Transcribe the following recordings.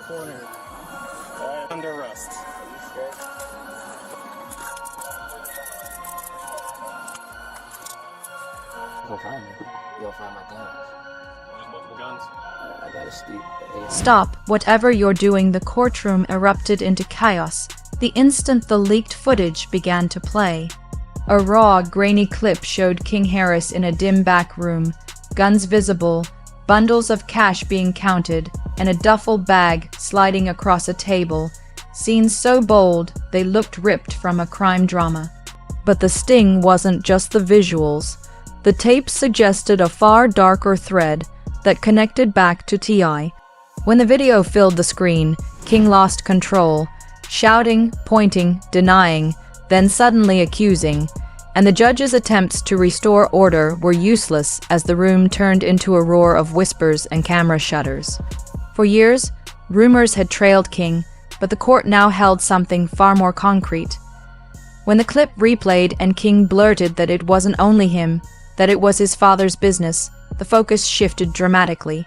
cornered. Under arrest. You'll find me. You'll find my guns. There's multiple guns. I gotta sleep. Stop whatever you're doing. The courtroom erupted into chaos the instant the leaked footage began to play. A raw, grainy clip showed King Harris in a dim back room, guns visible, bundles of cash being counted, and a duffel bag sliding across a table. Scenes so bold, they looked ripped from a crime drama. But the sting wasn't just the visuals. The tape suggested a far darker thread that connected back to T.I. When the video filled the screen, King lost control, shouting, pointing, denying, then suddenly accusing, and the judge's attempts to restore order were useless as the room turned into a roar of whispers and camera shutters. For years, rumors had trailed King, but the court now held something far more concrete. When the clip replayed and King blurted that it wasn't only him, that it was his father's business, the focus shifted dramatically.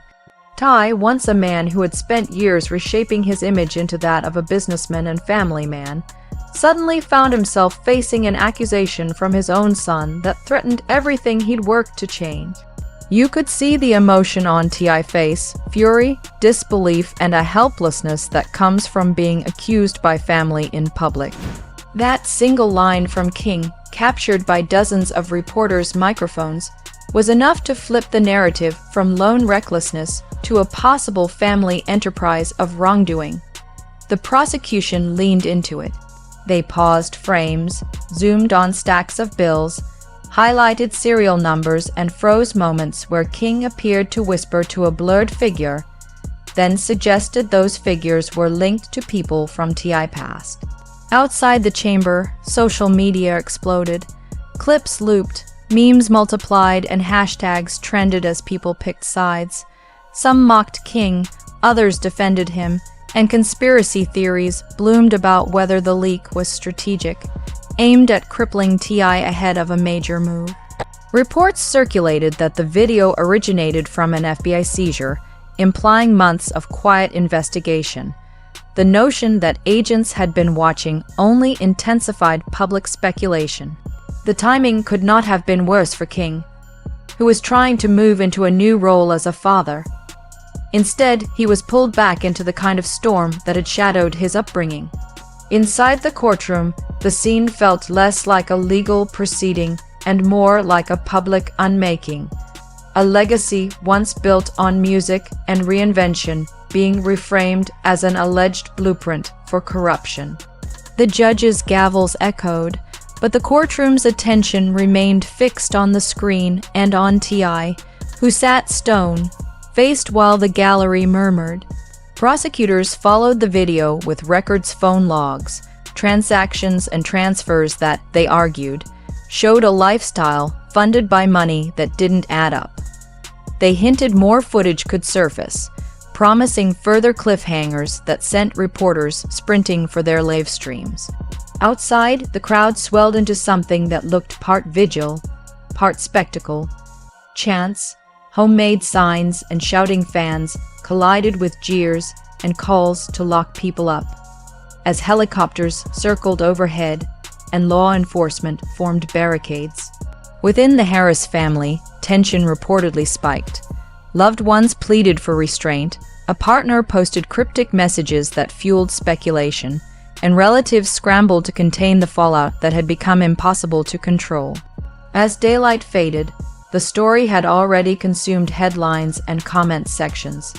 Ty, once a man who had spent years reshaping his image into that of a businessman and family man, suddenly found himself facing an accusation from his own son that threatened everything he'd worked to change. You could see the emotion on T.I.'s face, fury, disbelief, and a helplessness that comes from being accused by family in public. That single line from King, captured by dozens of reporters' microphones, was enough to flip the narrative from lone recklessness to a possible family enterprise of wrongdoing. The prosecution leaned into it. They paused frames, zoomed on stacks of bills, highlighted serial numbers, and froze moments where King appeared to whisper to a blurred figure, then suggested those figures were linked to people from T.I. past. Outside the chamber, social media exploded. Clips looped, memes multiplied, and hashtags trended as people picked sides. Some mocked King, others defended him, and conspiracy theories bloomed about whether the leak was strategic, aimed at crippling T.I. ahead of a major move. Reports circulated that the video originated from an FBI seizure, implying months of quiet investigation. The notion that agents had been watching only intensified public speculation. The timing could not have been worse for King, who was trying to move into a new role as a father. Instead, he was pulled back into the kind of storm that had shadowed his upbringing. Inside the courtroom, the scene felt less like a legal proceeding and more like a public unmaking. A legacy once built on music and reinvention being reframed as an alleged blueprint for corruption. The judge's gavels echoed, but the courtroom's attention remained fixed on the screen and on T.I., who sat stone-faced while the gallery murmured. Prosecutors followed the video with records, phone logs, transactions, and transfers that, they argued, showed a lifestyle funded by money that didn't add up. They hinted more footage could surface, promising further cliffhangers that sent reporters sprinting for their live streams. Outside, the crowd swelled into something that looked part vigil, part spectacle. Chants, homemade signs, and shouting fans collided with jeers and calls to lock people up, as helicopters circled overhead and law enforcement formed barricades. Within the Harris family, tension reportedly spiked. Loved ones pleaded for restraint, a partner posted cryptic messages that fueled speculation, and relatives scrambled to contain the fallout that had become impossible to control. As daylight faded, the story had already consumed headlines and comment sections.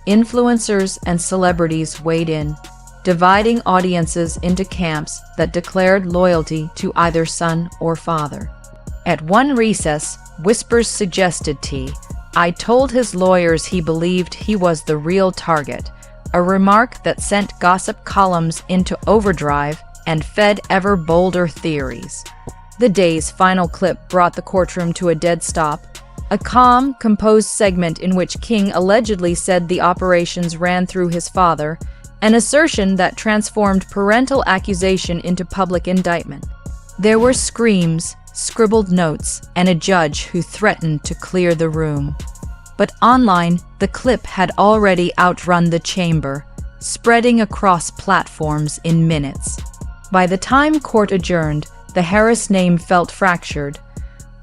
Influencers and celebrities weighed in, dividing audiences into camps that declared loyalty to either son or father. At one recess, whispers suggested I told his lawyers he believed he was the real target, a remark that sent gossip columns into overdrive and fed ever bolder theories. The day's final clip brought the courtroom to a dead stop, a calm, composed segment in which King allegedly said the operations ran through his father, an assertion that transformed parental accusation into public indictment. There were screams, scribbled notes, and a judge who threatened to clear the room. But online, the clip had already outrun the chamber, spreading across platforms in minutes. By the time court adjourned, the Harris name felt fractured.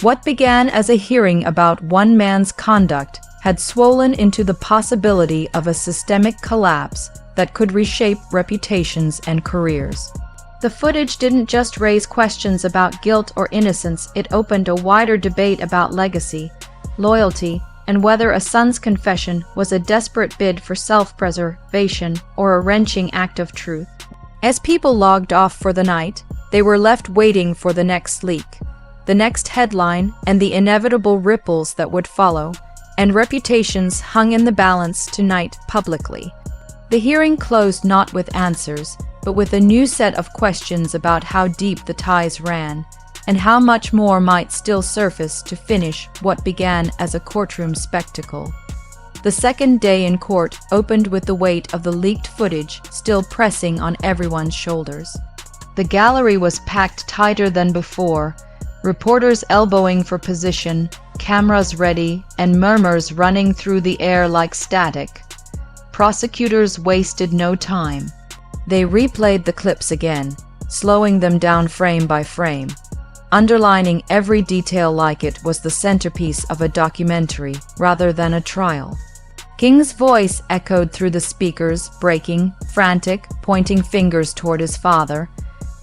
What began as a hearing about one man's conduct had swollen into the possibility of a systemic collapse that could reshape reputations and careers. The footage didn't just raise questions about guilt or innocence, it opened a wider debate about legacy, loyalty, and whether a son's confession was a desperate bid for self-preservation or a wrenching act of truth. As people logged off for the night, they were left waiting for the next leak, the next headline, and the inevitable ripples that would follow, and reputations hung in the balance tonight publicly. The hearing closed not with answers, but with a new set of questions about how deep the ties ran, and how much more might still surface to finish what began as a courtroom spectacle. The second day in court opened with the weight of the leaked footage still pressing on everyone's shoulders. The gallery was packed tighter than before, reporters elbowing for position, cameras ready, and murmurs running through the air like static. Prosecutors wasted no time. They replayed the clips again, slowing them down frame by frame, underlining every detail like it was the centerpiece of a documentary rather than a trial. King's voice echoed through the speakers, breaking, frantic, pointing fingers toward his father,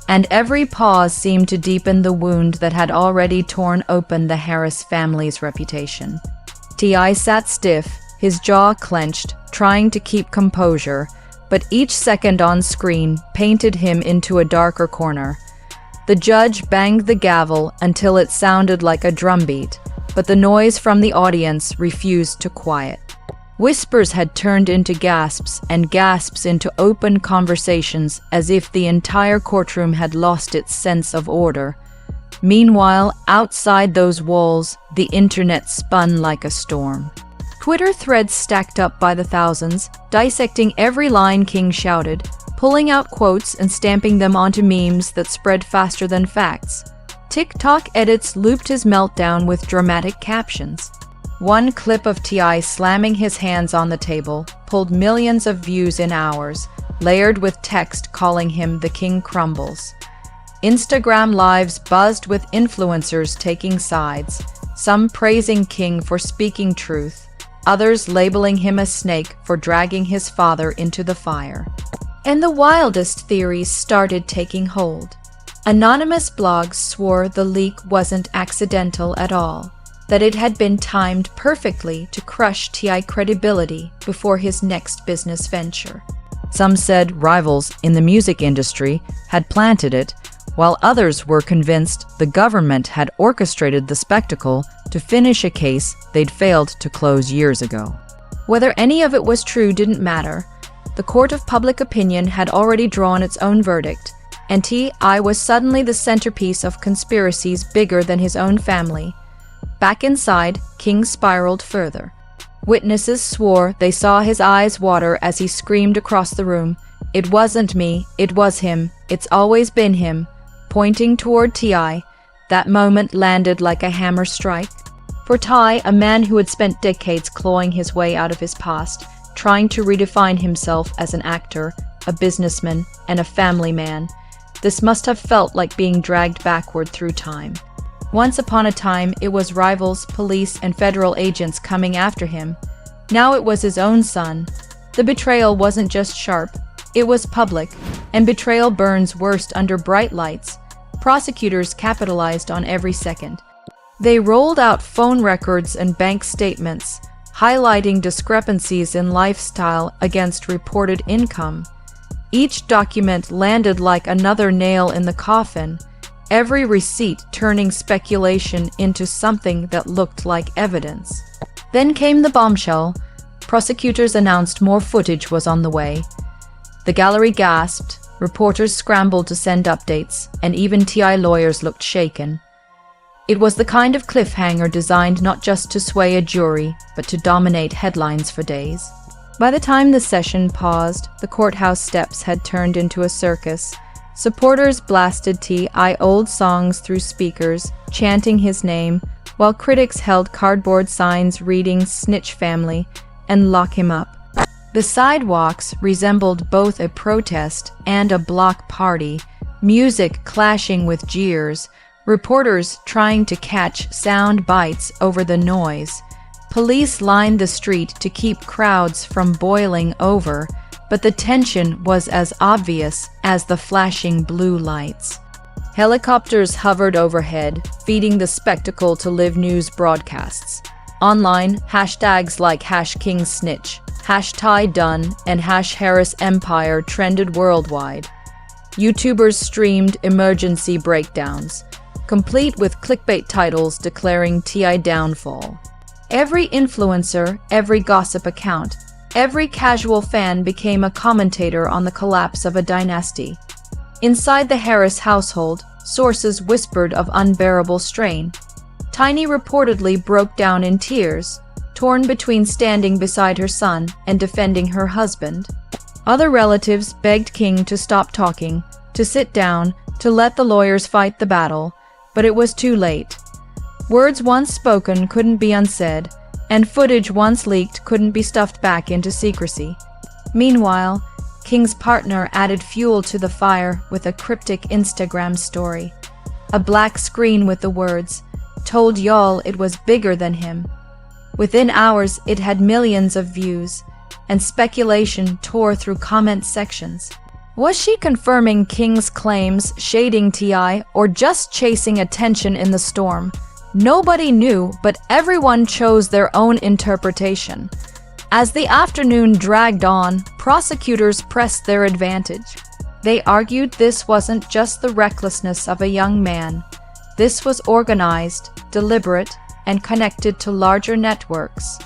and every pause seemed to deepen the wound that had already torn open the Harris family's reputation. T.I. sat stiff, his jaw clenched, trying to keep composure, but each second on screen painted him into a darker corner. The judge banged the gavel until it sounded like a drumbeat, but the noise from the audience refused to quiet. Whispers had turned into gasps, and gasps into open conversations, as if the entire courtroom had lost its sense of order. Meanwhile, outside those walls, the internet spun like a storm. Twitter threads stacked up by the thousands, dissecting every line King shouted, pulling out quotes and stamping them onto memes that spread faster than facts. TikTok edits looped his meltdown with dramatic captions. One clip of T.I. slamming his hands on the table pulled millions of views in hours, layered with text calling him the King Crumbles. Instagram lives buzzed with influencers taking sides, some praising King for speaking truth, others labeling him a snake for dragging his father into the fire. And the wildest theories started taking hold. Anonymous blogs swore the leak wasn't accidental at all, that it had been timed perfectly to crush T.I. credibility before his next business venture. Some said rivals in the music industry had planted it, while others were convinced the government had orchestrated the spectacle to finish a case they'd failed to close years ago. Whether any of it was true didn't matter. The court of public opinion had already drawn its own verdict, and T.I. was suddenly the centerpiece of conspiracies bigger than his own family. Back inside, King spiraled further. Witnesses swore they saw his eyes water as he screamed across the room, "It wasn't me, it was him, it's always been him," pointing toward T.I. That moment landed like a hammer strike. For T.I., a man who had spent decades clawing his way out of his past, trying to redefine himself as an actor, a businessman, and a family man, this must have felt like being dragged backward through time. Once upon a time, it was rivals, police, and federal agents coming after him. Now it was his own son. The betrayal wasn't just sharp, it was public, and betrayal burns worst under bright lights. Prosecutors capitalized on every second. They rolled out phone records and bank statements, highlighting discrepancies in lifestyle against reported income. Each document landed like another nail in the coffin, every receipt turning speculation into something that looked like evidence. Then came the bombshell. Prosecutors announced more footage was on the way. The gallery gasped, reporters scrambled to send updates, and even T.I. lawyers looked shaken. It was the kind of cliffhanger designed not just to sway a jury, but to dominate headlines for days. By the time the session paused, the courthouse steps had turned into a circus. Supporters blasted T.I. old songs through speakers, chanting his name, while critics held cardboard signs reading "Snitch Family" and "Lock him up." The sidewalks resembled both a protest and a block party, music clashing with jeers, reporters trying to catch sound bites over the noise. Police lined the street to keep crowds from boiling over, but the tension was as obvious as the flashing blue lights. Helicopters hovered overhead, feeding the spectacle to live news broadcasts. Online, hashtags like #KingSnitch, #TieDone, and #HarrisEmpire trended worldwide. YouTubers streamed emergency breakdowns, complete with clickbait titles declaring TI downfall. Every influencer, every gossip account, every casual fan became a commentator on the collapse of a dynasty. Inside the Harris household, sources whispered of unbearable strain. Tiny reportedly broke down in tears, torn between standing beside her son and defending her husband. Other relatives begged King to stop talking, to sit down, to let the lawyers fight the battle, but it was too late. Words once spoken couldn't be unsaid, and footage once leaked couldn't be stuffed back into secrecy. Meanwhile, King's partner added fuel to the fire with a cryptic Instagram story. A black screen with the words, "Told y'all it was bigger than him." Within hours, it had millions of views, and speculation tore through comment sections. Was she confirming King's claims, shading TI, or just chasing attention in the storm? Nobody knew, but everyone chose their own interpretation. As the afternoon dragged on, prosecutors pressed their advantage. They argued this wasn't just the recklessness of a young man. This was organized, deliberate, and connected to larger networks.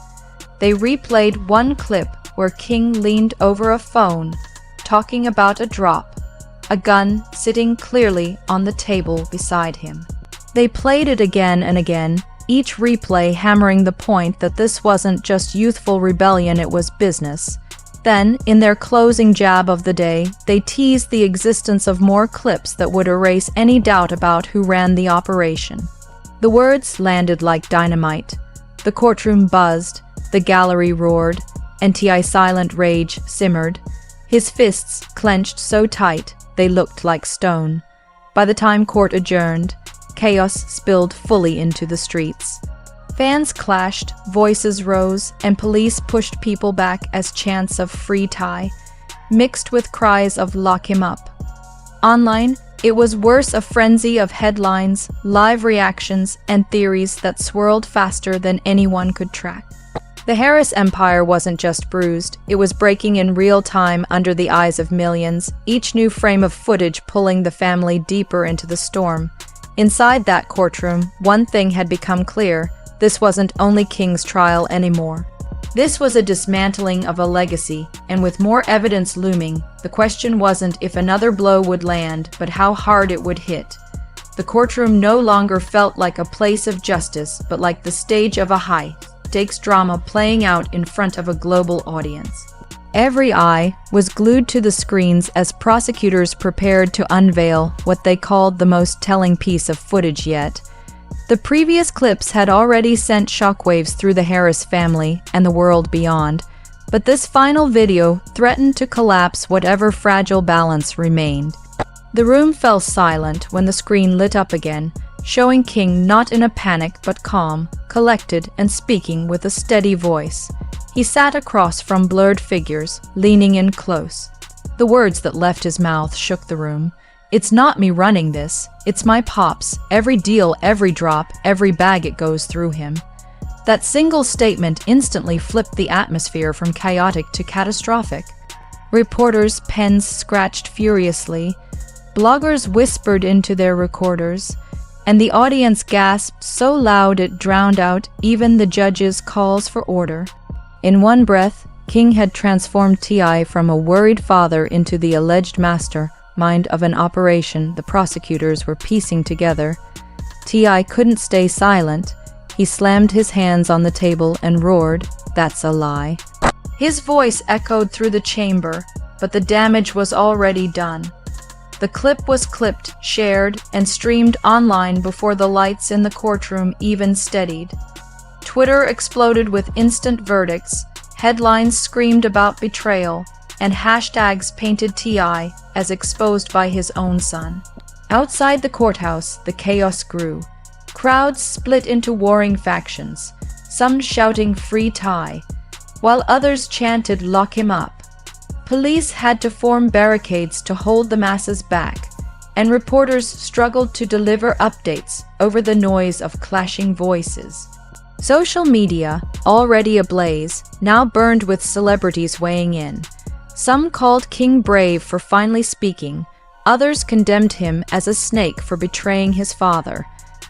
They replayed one clip where King leaned over a phone, talking about a drop, a gun sitting clearly on the table beside him. They played it again and again, each replay hammering the point that this wasn't just youthful rebellion, it was business. Then, in their closing jab of the day, they teased the existence of more clips that would erase any doubt about who ran the operation. The words landed like dynamite. The courtroom buzzed, the gallery roared, and TI's silent rage simmered. His fists clenched so tight they looked like stone. By the time court adjourned, chaos spilled fully into the streets. Fans clashed, voices rose, and police pushed people back as chants of "free Ty" mixed with cries of "lock him up." Online, it was worse, a frenzy of headlines, live reactions, and theories that swirled faster than anyone could track. The Harris empire wasn't just bruised, it was breaking in real time under the eyes of millions, each new frame of footage pulling the family deeper into the storm. Inside that courtroom, one thing had become clear: this wasn't only King's trial anymore. This was a dismantling of a legacy, and with more evidence looming, the question wasn't if another blow would land, but how hard it would hit. The courtroom no longer felt like a place of justice, but like the stage of a high-stakes drama playing out in front of a global audience. Every eye was glued to the screens as prosecutors prepared to unveil what they called the most telling piece of footage yet. The previous clips had already sent shockwaves through the Harris family and the world beyond, but this final video threatened to collapse whatever fragile balance remained. The room fell silent when the screen lit up again, showing King not in a panic but calm, collected, and speaking with a steady voice. He sat across from blurred figures, leaning in close. The words that left his mouth shook the room. "It's not me running this. It's my pops. Every deal, every drop, every bag it goes through him." That single statement instantly flipped the atmosphere from chaotic to catastrophic. Reporters' pens scratched furiously, bloggers whispered into their recorders, and the audience gasped so loud it drowned out even the judges' calls for order. In one breath, King had transformed TI from a worried father into the alleged mastermind of an operation the prosecutors were piecing together. TI couldn't stay silent. He slammed his hands on the table and roared, "That's a lie." His voice echoed through the chamber, but the damage was already done. The clip was clipped, shared, and streamed online before the lights in the courtroom even steadied. Twitter exploded with instant verdicts, Headlines screamed about betrayal, and hashtags painted T.I. as exposed by his own son. Outside the courthouse, the chaos grew. Crowds split into warring factions, some shouting "Free Ty," while others chanted "Lock him up." Police had to form barricades to hold the masses back, and reporters struggled to deliver updates over the noise of clashing voices. Social media, already ablaze, now burned with celebrities weighing in. Some called King brave for finally speaking, others condemned him as a snake for betraying his father.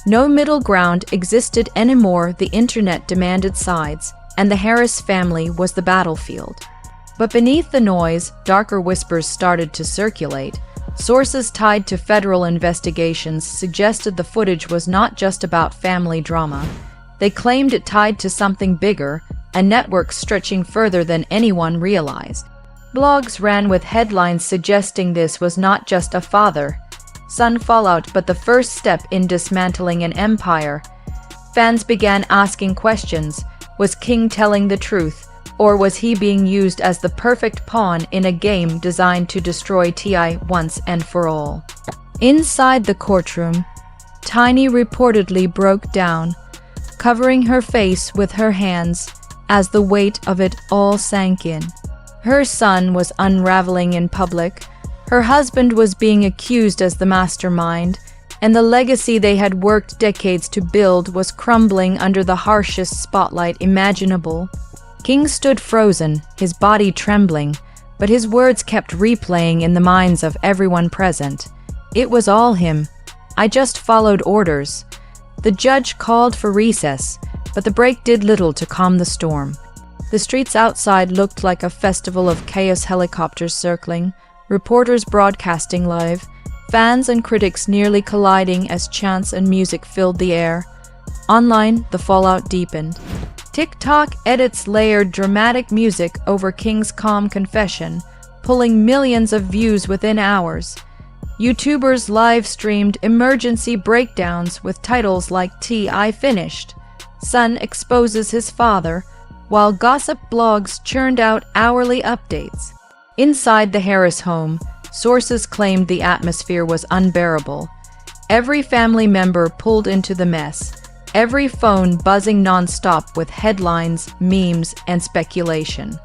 No middle ground existed anymore. The internet demanded sides, and the Harris family was the battlefield. But beneath the noise, darker whispers started to circulate. Sources tied to federal investigations suggested the footage was not just about family drama. They claimed it tied to something bigger, a network stretching further than anyone realized. Blogs ran with headlines suggesting this was not just a father-son fallout but the first step in dismantling an empire. Fans began asking questions. Was King telling the truth, or was he being used as the perfect pawn in a game designed to destroy T.I. once and for all? Inside the courtroom, Tiny reportedly broke down, covering her face with her hands as the weight of it all sank in. Her son was unraveling in public, her husband was being accused as the mastermind, and the legacy they had worked decades to build was crumbling under the harshest spotlight imaginable. King stood frozen, his body trembling, but his words kept replaying in the minds of everyone present. It was all him. I just followed orders. The judge called for recess, but the break did little to calm the storm. The streets outside looked like a festival of chaos, helicopters circling, reporters broadcasting live, fans and critics nearly colliding as chants and music filled the air. Online, the fallout deepened. TikTok edits layered dramatic music over King's calm confession, pulling millions of views within hours. YouTubers live-streamed emergency breakdowns with titles like "T.I. finished," "Son exposes his father," while gossip blogs churned out hourly updates. Inside the Harris home, sources claimed the atmosphere was unbearable. Every family member pulled into the mess, every phone buzzing non-stop with headlines, memes, and speculation.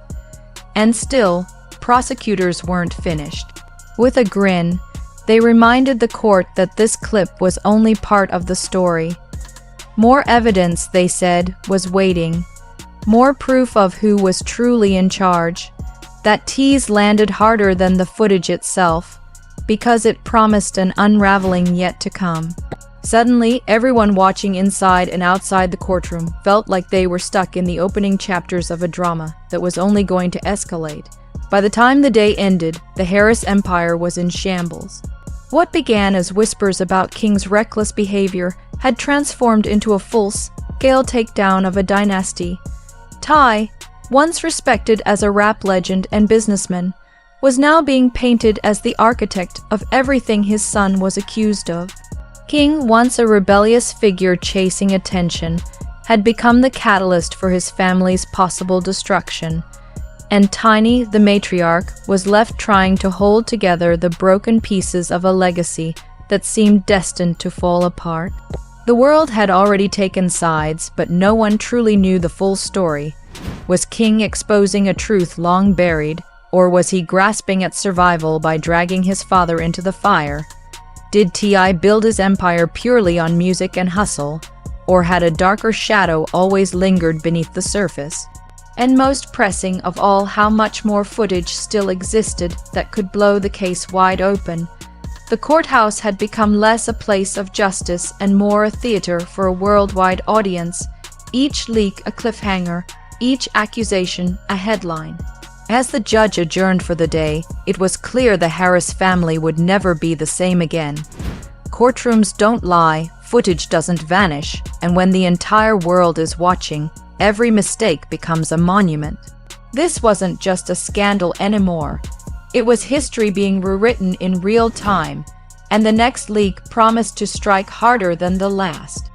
And still, prosecutors weren't finished. With a grin, they reminded the court that this clip was only part of the story. More evidence, they said, was waiting. More proof of who was truly in charge. That tease landed harder than the footage itself, because it promised an unraveling yet to come. Suddenly, everyone watching inside and outside the courtroom felt like they were stuck in the opening chapters of a drama that was only going to escalate. By the time the day ended, the Harris empire was in shambles. What began as whispers about King's reckless behavior had transformed into a full-scale takedown of a dynasty. Ty, once respected as a rap legend and businessman, was now being painted as the architect of everything his son was accused of. King, once a rebellious figure chasing attention, had become the catalyst for his family's possible destruction. And Tiny, the matriarch, was left trying to hold together the broken pieces of a legacy that seemed destined to fall apart. The world had already taken sides, but no one truly knew the full story. Was King exposing a truth long buried, or was he grasping at survival by dragging his father into the fire? Did T.I. build his empire purely on music and hustle, or had a darker shadow always lingered beneath the surface? And most pressing of all, how much more footage still existed that could blow the case wide open. The courthouse had become less a place of justice and more a theater for a worldwide audience, each leak a cliffhanger, each accusation a headline. As the judge adjourned for the day, it was clear the Harris family would never be the same again. Courtrooms don't lie, footage doesn't vanish, and when the entire world is watching, every mistake becomes a monument. This wasn't just a scandal anymore. It was history being rewritten in real time, and the next leak promised to strike harder than the last.